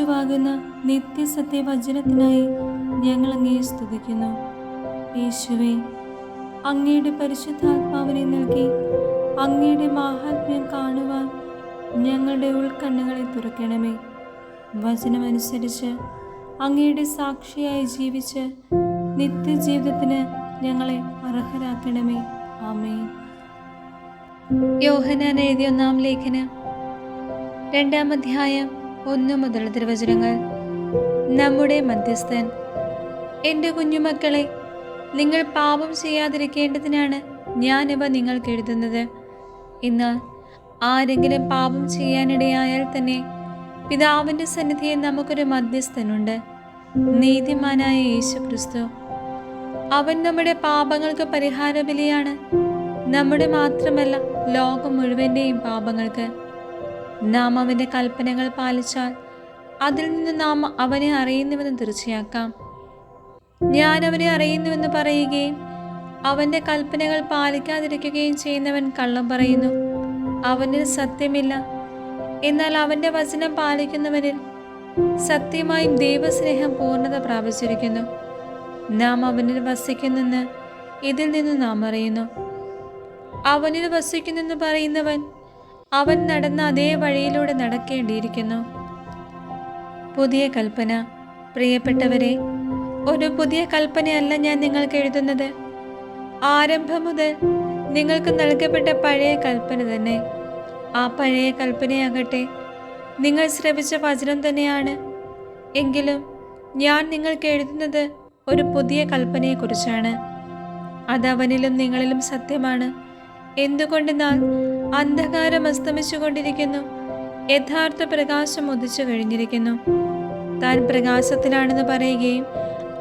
യേശുവാകുന്ന നിത്യസത്യവചനത്തിനായി ഞങ്ങൾ അങ്ങയെ സ്തുതിക്കുന്നു. യേശുവേ, അങ്ങയുടെ പരിശുദ്ധാത്മാവിനെ നൽകി അങ്ങയുടെ മാഹാത്മ്യം കാണുവാൻ ഞങ്ങളുടെ ഉൾക്കണ്ണുകളെ തുറക്കണമേ. വചനമനുസരിച്ച് അങ്ങയുടെ സാക്ഷിയായി ജീവിച്ച് നിത്യജീവിതത്തിന് ഞങ്ങളെ അർഹരാക്കണമേ. ആമേൻ. യോഹന്നാൻ എഴുതിയ 1-ാം ലേഖനം 2-ാം അധ്യായം 1 മുതൽ തിരുവചനങ്ങൾ. നമ്മുടെ മധ്യസ്ഥൻ. എൻ്റെ കുഞ്ഞുമക്കളെ, നിങ്ങൾ പാപം ചെയ്യാതിരിക്കേണ്ടതിനാണ് ഞാനിവ നിങ്ങൾക്ക് എഴുതുന്നത്. എന്നാൽ ആരെങ്കിലും പാപം ചെയ്യാനിടയായാൽ തന്നെ പിതാവിൻ്റെ സന്നിധിയിൽ നമുക്കൊരു മധ്യസ്ഥനുണ്ട്, നീതിമാനായ യേശു ക്രിസ്തു. അവൻ നമ്മുടെ പാപങ്ങൾക്ക് പരിഹാരബലിയാണ്, നമ്മുടെ മാത്രമല്ല ലോകം മുഴുവൻ്റെയും പാപങ്ങൾക്ക്. നാം അവൻ്റെ കൽപ്പനകൾ പാലിച്ചാൽ അതിൽ നിന്ന് നാം അവനെ അറിയുന്നുവെന്ന് തീർച്ചയാക്കാം. ഞാൻ അവനെ അറിയുന്നുവെന്ന് പറയുകയും അവൻ്റെ കൽപ്പനകൾ പാലിക്കാതിരിക്കുകയും ചെയ്യുന്നവൻ കള്ളം പറയുന്നു, അവനിൽ സത്യമില്ല. എന്നാൽ അവൻ്റെ വചനം പാലിക്കുന്നവനിൽ സത്യമായും ദൈവസ്നേഹം പൂർണ്ണത പ്രാപിച്ചിരിക്കുന്നു. നാം അവനിൽ വസിക്കുന്നെന്ന് ഇതിൽ നിന്ന് നാം അറിയുന്നു. അവനിൽ വസിക്കുന്നെന്ന് പറയുന്നവൻ അവൻ നടന്ന അതേ വഴിയിലൂടെ നടക്കേണ്ടിയിരിക്കുന്നു. പുതിയ കൽപ്പന. പ്രിയപ്പെട്ടവരെ, ഒരു പുതിയ കൽപ്പനയല്ല ഞാൻ നിങ്ങൾക്ക് എഴുതുന്നത്, ആരംഭം മുതൽ നിങ്ങൾക്ക് നൽകപ്പെട്ട പഴയ കൽപ്പന തന്നെ. ആ പഴയ കൽപ്പനയാകട്ടെ നിങ്ങൾ ശ്രവിച്ച വചനം തന്നെയാണ്. എങ്കിലും ഞാൻ നിങ്ങൾക്ക് എഴുതുന്നത് ഒരു പുതിയ കൽപ്പനയെക്കുറിച്ചാണ്. അത് അവനിലും നിങ്ങളിലും സത്യമാണ്. എന്തുകൊണ്ടെന്നാൽ അന്ധകാരം അസ്തമിച്ചു കൊണ്ടിരിക്കുന്നു, യഥാർത്ഥ പ്രകാശം ഉദിച്ചു കഴിഞ്ഞിരിക്കുന്നു. താൻ പ്രകാശത്തിലാണെന്ന് പറയുകയും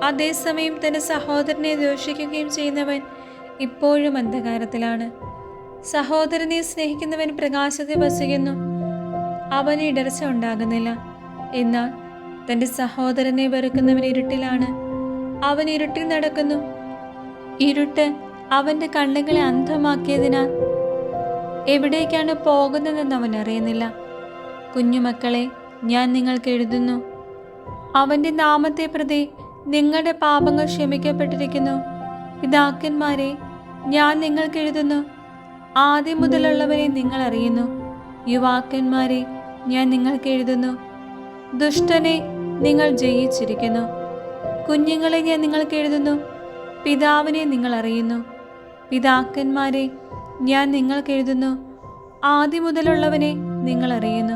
അതേസമയം തന്റെ സഹോദരനെ ദോഷിക്കുകയും ചെയ്യുന്നവൻ ഇപ്പോഴും അന്ധകാരത്തിലാണ്. സഹോദരനെ സ്നേഹിക്കുന്നവൻ പ്രകാശത്തിൽ വസിക്കുന്നു, അവന് ഇടർച്ച ഉണ്ടാകുന്നില്ല. എന്നാൽ തൻ്റെ സഹോദരനെ വെറുക്കുന്നവൻ ഇരുട്ടിലാണ്, അവൻ ഇരുട്ടിൽ നടക്കുന്നു. ഇരുട്ട് അവൻ്റെ കണ്ണുകളെ അന്ധമാക്കിയതിനാൽ എവിടേക്കാണ് പോകുന്നതെന്ന് അവൻ അറിയുന്നില്ല. കുഞ്ഞുമക്കളെ, ഞാൻ നിങ്ങൾക്ക് എഴുതുന്നു, അവൻ്റെ നാമത്തെ പ്രതി നിങ്ങളുടെ പാപങ്ങൾ ക്ഷമിക്കപ്പെട്ടിരിക്കുന്നു. പിതാക്കന്മാരെ, ഞാൻ നിങ്ങൾക്ക് എഴുതുന്നു, ആദ്യം മുതലുള്ളവരെ നിങ്ങൾ അറിയുന്നു. യുവാക്കന്മാരെ, ഞാൻ നിങ്ങൾക്ക് എഴുതുന്നു, ദുഷ്ടനെ നിങ്ങൾ ജയിച്ചിരിക്കുന്നു. കുഞ്ഞുങ്ങളെ, ഞാൻ നിങ്ങൾക്ക് എഴുതുന്നു, പിതാവിനെ നിങ്ങൾ അറിയുന്നു. പിതാക്കന്മാരെ, ഞാൻ നിങ്ങൾക്ക് എഴുതുന്നു, ആദ്യം മുതലുള്ളവനെ നിങ്ങൾ അറിയുന്നു.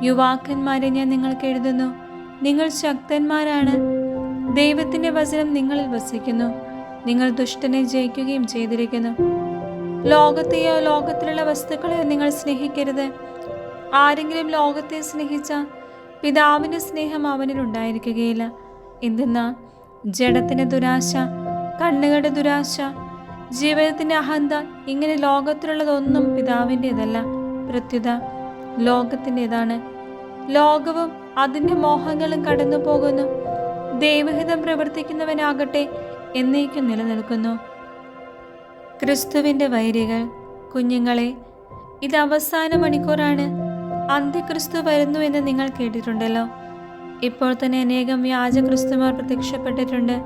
യുവാക്കന്മാരെ, ഞാൻ നിങ്ങൾക്ക് എഴുതുന്നു, നിങ്ങൾ ശക്തന്മാരാണ്. ദൈവത്തിൻ്റെ വചനം നിങ്ങളിൽ വസിക്കുന്നു, നിങ്ങൾ ദുഷ്ടനെ ജയിക്കുകയും ചെയ്തിരിക്കുന്നു. ലോകത്തെയോ ലോകത്തിലുള്ള വസ്തുക്കളെയോ നിങ്ങൾ സ്നേഹിക്കരുത്. ആരെങ്കിലും ലോകത്തെ സ്നേഹിച്ചാൽ പിതാവിൻ്റെ സ്നേഹം അവനിൽ ഉണ്ടായിരിക്കുകയില്ല. എന്തെന്നാൽ ജഡത്തിൻ്റെ ദുരാശ, കണ്ണുകളുടെ ദുരാശ, ജീവിതത്തിൻ്റെ അഹന്ത, ഇങ്ങനെ ലോകത്തിലുള്ളതൊന്നും പിതാവിൻ്റേതല്ല, പ്രത്യുത ലോകത്തിൻ്റെതാണ്. ലോകവും അതിൻ്റെ മോഹങ്ങളും കടന്നു പോകുന്നു, ദൈവഹിതം പ്രവർത്തിക്കുന്നവനാകട്ടെ എന്നേക്കും നിലനിൽക്കുന്നു. ക്രിസ്തുവിൻ്റെ വൈരികൾ. കുഞ്ഞുങ്ങളെ, ഇത് അവസാന മണിക്കൂറാണ്. അന്ത്യക്രിസ്തു വരുന്നു എന്ന് നിങ്ങൾ കേട്ടിട്ടുണ്ടല്ലോ. ഇപ്പോൾ തന്നെ അനേകം വ്യാജ ക്രിസ്തുമാർ പ്രത്യക്ഷപ്പെട്ടിട്ടുണ്ട്.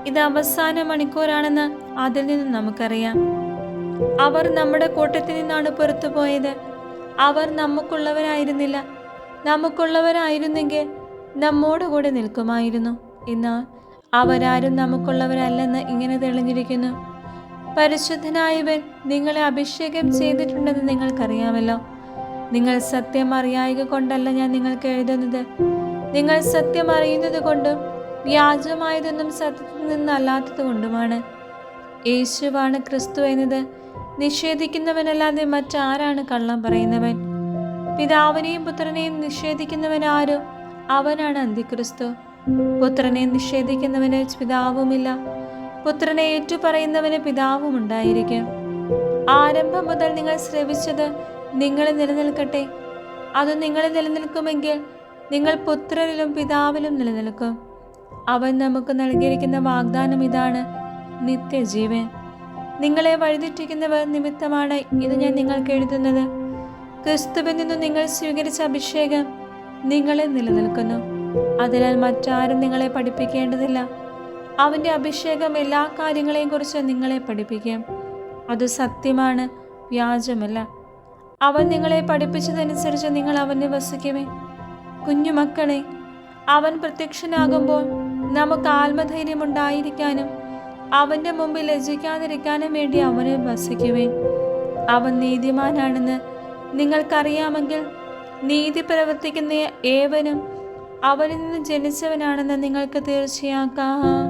ഇത് അവസാന മണിക്കൂറാണെന്ന് അതിൽ നിന്നും നമുക്കറിയാം. അവർ നമ്മുടെ കൂട്ടത്തിൽ നിന്നാണ് പുറത്തു പോയത്. അവർ നമുക്കുള്ളവരായിരുന്നില്ല. നമുക്കുള്ളവരായിരുന്നെങ്കിൽ നമ്മോടുകൂടെ നിൽക്കുമായിരുന്നു. എന്നാൽ അവരാരും നമുക്കുള്ളവരല്ലെന്ന് ഇങ്ങനെ തെളിഞ്ഞിരിക്കുന്നു. പരിശുദ്ധനായവൻ നിങ്ങളെ അഭിഷേകം ചെയ്തിട്ടുണ്ടെന്ന് നിങ്ങൾക്കറിയാമല്ലോ. നിങ്ങൾ സത്യം അറിയായക കൊണ്ടല്ല ഞാൻ നിങ്ങൾക്ക് എഴുതുന്നത്, നിങ്ങൾ സത്യം അറിയുന്നത് കൊണ്ടും വ്യാജമായതൊന്നും സത്യത്തിൽ നിന്നല്ലാത്തത് കൊണ്ടുമാണ്. യേശുവാണ് ക്രിസ്തു എന്നത് നിഷേധിക്കുന്നവനല്ലാതെ മറ്റാരാണ് കള്ളം പറയുന്നവൻ? പിതാവിനെയും പുത്രനെയും നിഷേധിക്കുന്നവനാരോ അവനാണ് അന്ത്യക്രിസ്തു. പുത്രനെ നിഷേധിക്കുന്നവന് പിതാവുമില്ല, പുത്രനെ ഏറ്റുപറയുന്നവന് പിതാവും ഉണ്ടായിരിക്കും. ആരംഭം മുതൽ നിങ്ങൾ ശ്രവിച്ചത് നിങ്ങളിൽ നിലനിൽക്കട്ടെ. അത് നിങ്ങളിൽ നിലനിൽക്കുമെങ്കിൽ നിങ്ങൾ പുത്രനിലും പിതാവിലും നിലനിൽക്കും. അവൻ നമുക്ക് നൽകിയിരിക്കുന്ന വാഗ്ദാനം ഇതാണ്, നിത്യജീവൻ. നിങ്ങളെ വഴിതെറ്റിക്കുന്നവർ നിമിത്തമാണ് ഇത് ഞാൻ നിങ്ങൾക്ക് എഴുതുന്നത്. ക്രിസ്തുവിൽ നിന്നും നിങ്ങൾ സ്വീകരിച്ച അഭിഷേകം നിങ്ങളിൽ നിലനിൽക്കുന്നു. അതിനാൽ മറ്റാരും നിങ്ങളെ പഠിപ്പിക്കേണ്ടതില്ല. അവൻ്റെ അഭിഷേകം എല്ലാ കാര്യങ്ങളെയും കുറിച്ച് നിങ്ങളെ പഠിപ്പിക്കും. അത് സത്യമാണ്, വ്യാജമല്ല. അവൻ നിങ്ങളെ പഠിപ്പിച്ചതനുസരിച്ച് നിങ്ങൾ അവനെ വസിക്കുമേ. കുഞ്ഞുമക്കളെ, അവൻ പ്രത്യക്ഷനാകുമ്പോൾ നമുക്ക് ആത്മധൈര്യമുണ്ടായിരിക്കാനും അവൻ്റെ മുമ്പിൽ ലജ്ജിക്കാതിരിക്കാനും വേണ്ടി അവനെ വസിക്കുവേ. അവൻ നീതിമാനാണെന്ന് നിങ്ങൾക്കറിയാമെങ്കിൽ നീതി പ്രവർത്തിക്കുന്ന ഏവനും അവനിൽ നിന്ന് ജനിച്ചവനാണെന്ന് നിങ്ങൾക്ക് തീർച്ചയാക്കാം.